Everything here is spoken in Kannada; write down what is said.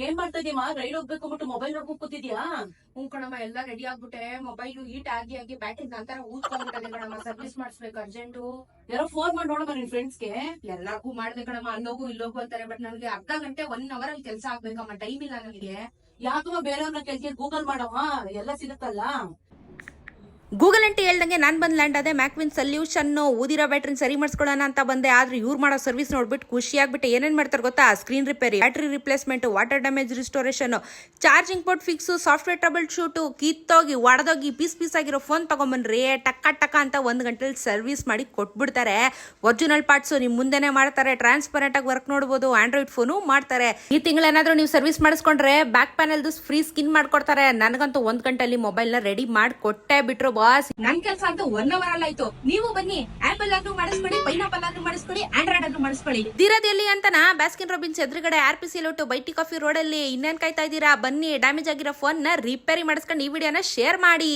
ಏನ್ ಮಾಡ್ತಾ ಇದೀಯಮ್ಮ? ರೈಲ್ ಹೋಗ್ಬೇಕು ಬಿಟ್ಟು ಮೊಬೈಲ್ ನೋಡ್ಕೊಂಡ್ ಕೂತಿದ್ಯಾ? ಹ್ಞೂ ಕಣಮ್ಮ, ಎಲ್ಲ ರೆಡಿ ಆಗ್ಬಿಟ್ಟೆ. ಮೊಬೈಲ್ ಹೀಟ್ ಆಗಿ ಆಗಿ ಬ್ಯಾಟ್ರಿ ನಂತರ ಊದ್ಕೊಂಡ್ಬಿಟ್ಟದೆ ಕಣಮ್ಮ. ಸರ್ವಿಸ್ ಮಾಡಿಸ್ಬೇಕು ಅರ್ಜೆಂಟು. ಯಾರೋ ಫೋನ್ ಮಾಡಿ ನೋಡಮ್ಮ ನಿನ್ ಫ್ರೆಂಡ್ಸ್ಗೆ. ಎಲ್ಲಾರ್ಗೂ ಮಾಡ್ದೆ ಕಣಮ್ಮ, ಅಲ್ಲೋಗು ಇಲ್ಲೋಗು ಅಂತಾರೆ. ಬಟ್ ನನಗೆ ಅರ್ಧ ಗಂಟೆ 1 hour ಅಲ್ಲಿ ಕೆಲಸ ಆಗ್ಬೇಕಮ್ಮ. ಟೈಮ್ ಇಲ್ಲ ನನಗೆ. ಯಾಕಮ್ಮ ಬೇರೆಯವ್ರನ್ನ ಕೆಲ್ಸ ಗೂಗಲ್ ಮಾಡಮ್ಮ, ಎಲ್ಲ ಸಿಗುತ್ತಲ್ಲ. ಗೂಗಲ್ ಅಂತ ಹೇಳ್ದಂಗೆ ನಾನು ಬಂದು ಲ್ಯಾಂಡ್ ಆದೆ ಮ್ಯಾಕ್ವಿನ್ ಸೊಲ್ಯೂಷನ್. ಊದಿರೋ ಬ್ಯಾಟ್ರಿನ ಸರಿ ಮಾಡಿಸ್ಕೊಳ್ಳೋಣ ಅಂತ ಬಂದೆ. ಆದ್ರೆ ಇವ್ರು ಮಾಡೋ ಸರ್ವಿಸ್ ನೋಡ್ಬಿಟ್ಟು ಖುಷಿ ಆಗ್ಬಿಟ್ಟು ಏನೇನ್ ಮಾಡ್ತಾರೆ ಗೊತ್ತಾ? Screen repair, battery replacement, water damage restoration, charging port fix, software troubleshoot, ಕಿತ್ತೋಗಿ ಒಡೆದೋಗಿ ಪೀಸ್ ಆಗಿರೋ ಫೋನ್ ತಗೊಂಬನ್ರಿ ಟಕ್ಕ ಅಂತ 1 ಗಂಟೆಲಿ ಸರ್ವಿಸ್ ಮಾಡಿ ಕೊಟ್ಬಿಡ್ತಾರೆ. ಒರಿಜಿನಲ್ ಪಾರ್ಟ್ಸ್ ನಿಮ್ ಮುಂದೆನೆ ಮಾಡ್ತಾರೆ. ಟ್ರಾನ್ಸ್ಪರೆಂಟ್ ಆಗಿ ವರ್ಕ್ ನೋಡಬಹುದು. ಆಂಡ್ರಾಯ್ಡ್ ಫೋನು ಮಾಡ್ತಾರೆ. ಈ ತಿಂಗಳು ಏನಾದ್ರೂ ನೀವು ಸರ್ವಿಸ್ ಮಾಡಿಸ್ಕೊಂಡ್ರೆ ಬ್ಯಾಕ್ ಪ್ಯಾನೆಲ್ ಫ್ರೀ ಸ್ಕಿನ್ ಮಾಡ್ಕೊಡ್ತಾರೆ. ನನಗಂತೂ 1 ಗಂಟೆಲಿ ಮೊಬೈಲ್ ನ ರೆಡಿ ಮಾಡಿ ಕೊಟ್ಟೆ ಬಿಟ್ರು ಬಾಸ್. ನನ್ ಕೆಲಸ ಅಂತೂ 1 hour ಅಲ್ಲಿ ಆಯ್ತು. ನೀವು ಬನ್ನಿ, ಆಪಲ್ ಆದ್ರೂ ಮಾಡಿಸ್ಕೊಳ್ಳಿ, ಪೈನಾಪಲ್ ಆದ್ರೂ ಮಾಡಿಸ್ಕೊಳ್ಳಿ, ಆಂಡ್ರಾಯ್ಡ್ ಆದ್ರೂ ಮಾಡಿಸ್ಕೊಳ್ಳಿ. ದಿರದಲ್ಲಿ ಅಂತನಾ ಬ್ಯಾಸ್ಕಿನ್ ರಾಬಿನ್ಸ್ ಎದುರುಗಡೆ RPC ಲೋಟು ಬೈಟಿ ಕಾಫಿ ರೋಡ್ ಅಲ್ಲಿ. ಇನ್ನೇನ್ ಕಾಯ್ತಾ ಇದ್ದೀರಾ? ಬನ್ನಿ, ಡ್ಯಾಮೇಜ್ ಆಗಿರೋ ಫೋನ್ ನ ರಿಪೇರಿ ಮಾಡಿಸ್ಕೊಂಡು ಈ ವಿಡಿಯೋನ ಶೇರ್ ಮಾಡಿ.